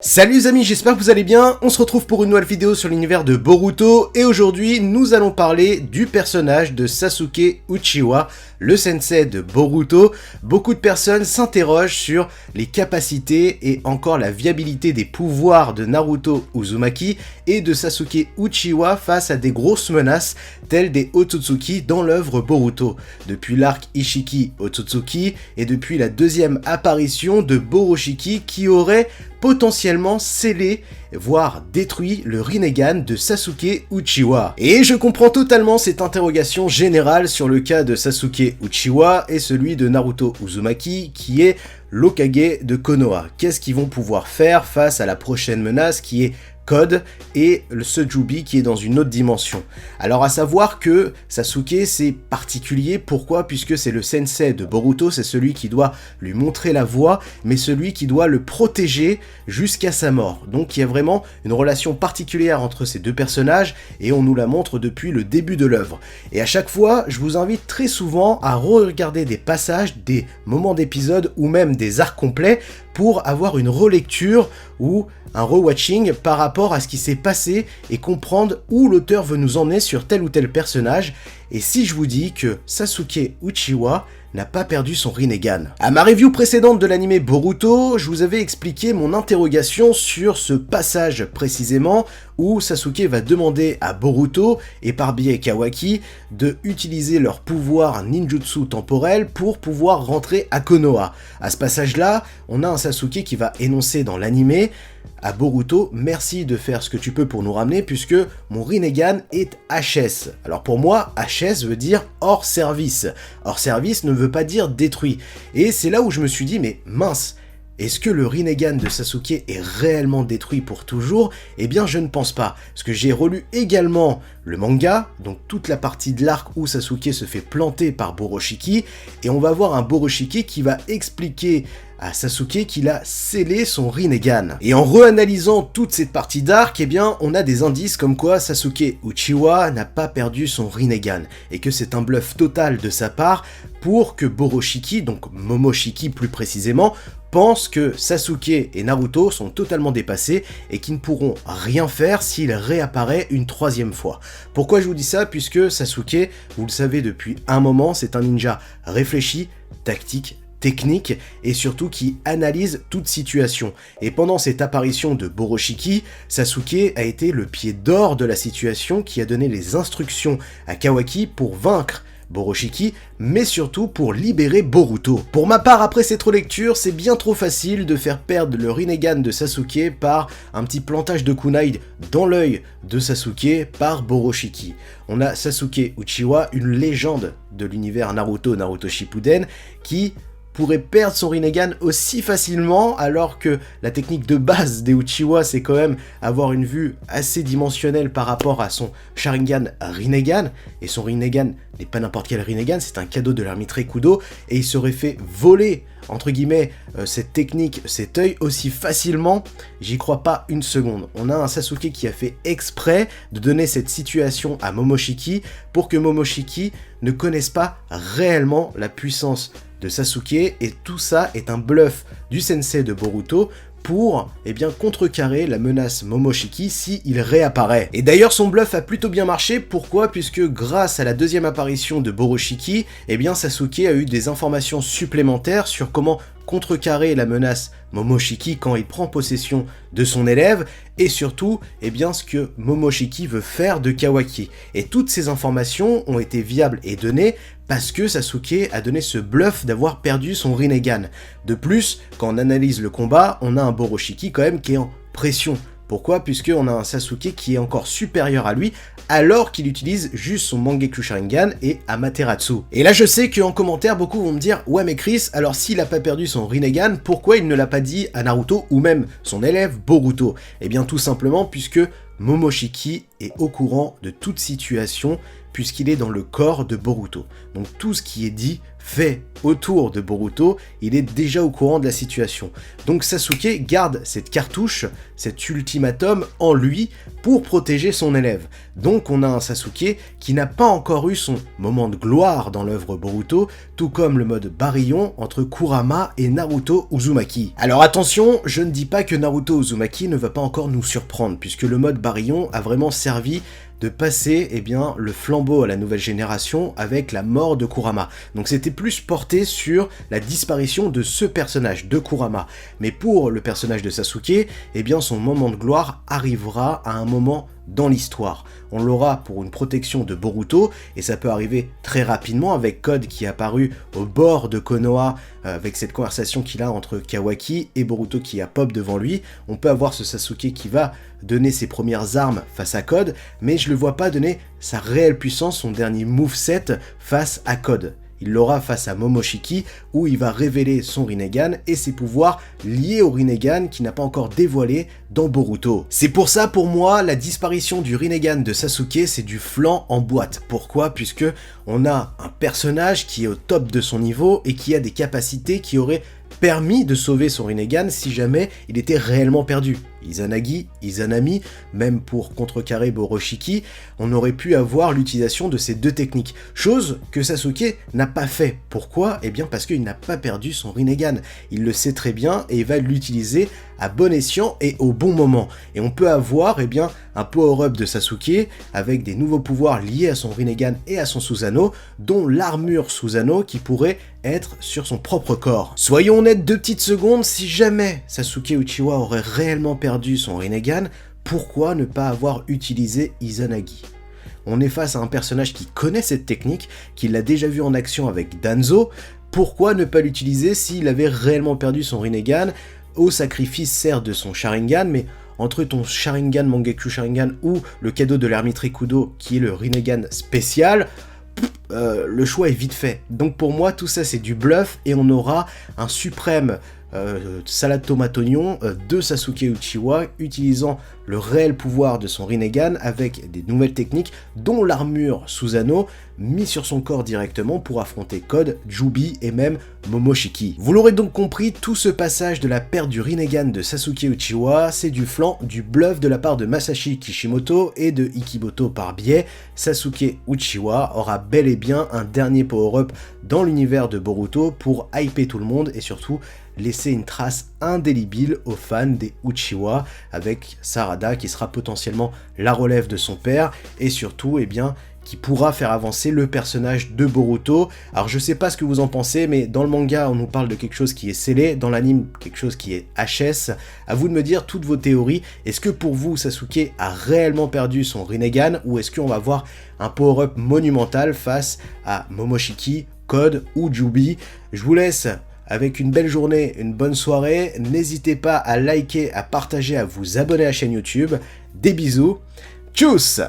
Salut les amis, j'espère que vous allez bien. On se retrouve pour une nouvelle vidéo sur l'univers de Boruto et aujourd'hui nous allons parler du personnage de Sasuke Uchiwa, le sensei de Boruto. Beaucoup de personnes s'interrogent sur les capacités et encore la viabilité des pouvoirs de Naruto Uzumaki et de Sasuke Uchiwa face à des grosses menaces telles des Otsutsuki dans l'œuvre Boruto. Depuis l'arc Ishiki Otsutsuki et depuis la deuxième apparition de Boroshiki qui aurait potentiellement scellé, voire détruit le Rinnegan de Sasuke Uchiwa. Et je comprends totalement cette interrogation générale sur le cas de Sasuke Uchiwa et celui de Naruto Uzumaki qui est l'Hokage de Konoha. Qu'est-ce qu'ils vont pouvoir faire face à la prochaine menace qui est Code et le Sejubi qui est dans une autre dimension. Alors à savoir que Sasuke c'est particulier, pourquoi? Puisque c'est le sensei de Boruto, c'est celui qui doit lui montrer la voie, mais celui qui doit le protéger jusqu'à sa mort. Donc il y a vraiment une relation particulière entre ces deux personnages et on nous la montre depuis le début de l'œuvre. Et à chaque fois, je vous invite très souvent à re-regarder des passages, des moments d'épisode ou même des arcs complets pour avoir une relecture ou un rewatching par rapport à ce qui s'est passé et comprendre où l'auteur veut nous emmener sur tel ou tel personnage. Et si je vous dis que Sasuke Uchiwa n'a pas perdu son Rinnegan. À ma review précédente de l'anime Boruto, je vous avais expliqué mon interrogation sur ce passage précisément où Sasuke va demander à Boruto et par biais Kawaki de utiliser leur pouvoir ninjutsu temporel pour pouvoir rentrer à Konoha. À ce passage-là, on a un Sasuke qui va énoncer dans l'anime à Boruto, merci de faire ce que tu peux pour nous ramener puisque mon Rinnegan est HS. Alors pour moi, HS veut dire hors service. Hors service ne veut pas dire détruit. Et c'est là où je me suis dit, mais mince, est-ce que le Rinnegan de Sasuke est réellement détruit pour toujours? Eh bien je ne pense pas, parce que j'ai relu également le manga, donc toute la partie de l'arc où Sasuke se fait planter par Boroshiki, et on va voir un Boroshiki qui va expliquer à Sasuke qu'il a scellé son Rinnegan. Et en reanalysant toute cette partie d'arc, eh bien on a des indices comme quoi Sasuke Uchiwa n'a pas perdu son Rinnegan, et que c'est un bluff total de sa part pour que Boroshiki, donc Momoshiki plus précisément, pense que Sasuke et Naruto sont totalement dépassés et qu'ils ne pourront rien faire s'il réapparaît une troisième fois. Pourquoi je vous dis ça? Puisque Sasuke, vous le savez depuis un moment, c'est un ninja réfléchi, tactique, technique et surtout qui analyse toute situation. Et pendant cette apparition de Boroshiki, Sasuke a été le pied d'or de la situation qui a donné les instructions à Kawaki pour vaincre Boroshiki, mais surtout pour libérer Boruto. Pour ma part, après cette relecture, c'est bien trop facile de faire perdre le Rinnegan de Sasuke par un petit plantage de kunai dans l'œil de Sasuke par Boroshiki. On a Sasuke Uchiwa, une légende de l'univers Naruto Shippuden, qui pourrait perdre son Rinnegan aussi facilement alors que la technique de base des Uchiwa c'est quand même avoir une vue assez dimensionnelle par rapport à son Sharingan Rinnegan, et son Rinnegan n'est pas n'importe quel Rinnegan, c'est un cadeau de l'ermite Rikudo et il serait fait voler entre guillemets cette technique, cet œil aussi facilement, j'y crois pas une seconde. On a un Sasuke qui a fait exprès de donner cette situation à Momoshiki pour que Momoshiki ne connaisse pas réellement la puissance de Sasuke, et tout ça est un bluff du sensei de Boruto pour contrecarrer la menace Momoshiki si il réapparaît. Et d'ailleurs son bluff a plutôt bien marché, pourquoi? Puisque grâce à la deuxième apparition de Boroshiki, Sasuke a eu des informations supplémentaires sur comment contrecarrer la menace Momoshiki quand il prend possession de son élève, et surtout ce que Momoshiki veut faire de Kawaki. Et toutes ces informations ont été viables et données parce que Sasuke a donné ce bluff d'avoir perdu son Rinnegan. De plus, quand on analyse le combat, on a un Boroshiki quand même qui est en pression. Pourquoi? Puisqu'on a un Sasuke qui est encore supérieur à lui, alors qu'il utilise juste son Mangekyou Sharingan et Amaterasu. Et là je sais qu'en commentaire, beaucoup vont me dire « Ouais mais Chris, alors s'il a pas perdu son Rinnegan, pourquoi il ne l'a pas dit à Naruto ou même son élève Boruto ?» Eh bien tout simplement puisque Momoshiki est au courant de toute situation, puisqu'il est dans le corps de Boruto. Donc tout ce qui est dit fait autour de Boruto, il est déjà au courant de la situation. Donc Sasuke garde cette cartouche, cet ultimatum en lui pour protéger son élève. Donc on a un Sasuke qui n'a pas encore eu son moment de gloire dans l'œuvre Boruto, tout comme le mode Baryon entre Kurama et Naruto Uzumaki. Alors attention, je ne dis pas que Naruto Uzumaki ne va pas encore nous surprendre, puisque le mode Baryon a vraiment servi de passer le flambeau à la nouvelle génération avec la mort de Kurama. Donc c'était plus porté sur la disparition de ce personnage, de Kurama. Mais pour le personnage de Sasuke, son moment de gloire arrivera à un moment dans l'histoire. On l'aura pour une protection de Boruto, et ça peut arriver très rapidement avec Code qui est apparu au bord de Konoha avec cette conversation qu'il a entre Kawaki et Boruto qui a pop devant lui. On peut avoir ce Sasuke qui va donner ses premières armes face à Code, mais je le vois pas donner sa réelle puissance, son dernier moveset face à Code. Il l'aura face à Momoshiki, où il va révéler son Rinnegan et ses pouvoirs liés au Rinnegan qu'il n'a pas encore dévoilé dans Boruto. C'est pour ça, pour moi, la disparition du Rinnegan de Sasuke, c'est du flan en boîte. Pourquoi ? Puisque on a un personnage qui est au top de son niveau et qui a des capacités qui auraient permis de sauver son Rinnegan si jamais il était réellement perdu. Izanagi, Izanami, même pour contrecarrer Boroshiki, on aurait pu avoir l'utilisation de ces deux techniques. Chose que Sasuke n'a pas fait. Pourquoi ? Parce qu'il n'a pas perdu son Rinnegan. Il le sait très bien et il va l'utiliser à bon escient et au bon moment. Et on peut avoir un power-up de Sasuke avec des nouveaux pouvoirs liés à son Rinnegan et à son Susanoo, dont l'armure Susanoo qui pourrait être sur son propre corps. Soyons honnêtes 2 petites secondes, si jamais Sasuke Uchiwa aurait réellement perdu son Rinnegan, pourquoi ne pas avoir utilisé Izanagi ? On est face à un personnage qui connaît cette technique, qui l'a déjà vu en action avec Danzo, pourquoi ne pas l'utiliser s'il avait réellement perdu son Rinnegan, au sacrifice certes de son Sharingan, mais entre ton Sharingan Mangekyou Sharingan ou le cadeau de l'ermite Rikudo qui est le Rinnegan spécial, le choix est vite fait. Donc pour moi tout ça c'est du bluff et on aura un suprême salade tomate oignon de Sasuke Uchiwa utilisant le réel pouvoir de son Rinnegan avec des nouvelles techniques dont l'armure Susanoo mis sur son corps directement pour affronter Code, Jubi et même Momoshiki. Vous l'aurez donc compris, tout ce passage de la perte du Rinnegan de Sasuke Uchiwa, c'est du flan, du bluff de la part de Masashi Kishimoto et de Ikiboto par biais. Sasuke Uchiwa aura bel et bien un dernier power-up dans l'univers de Boruto pour hyper tout le monde et surtout laisser une trace indélébile aux fans des Uchiwa avec Sarada qui sera potentiellement la relève de son père et surtout qui pourra faire avancer le personnage de Boruto. Alors je sais pas ce que vous en pensez, mais dans le manga on nous parle de quelque chose qui est scellé, dans l'anime quelque chose qui est HS. À vous de me dire toutes vos théories. Est-ce que pour vous Sasuke a réellement perdu son Rinnegan ou est-ce qu'on va voir un power-up monumental face à Momoshiki, Code ou Jubi ? Je vous laisse avec une belle journée, une bonne soirée. N'hésitez pas à liker, à partager, à vous abonner à la chaîne YouTube. Des bisous. Tchuss!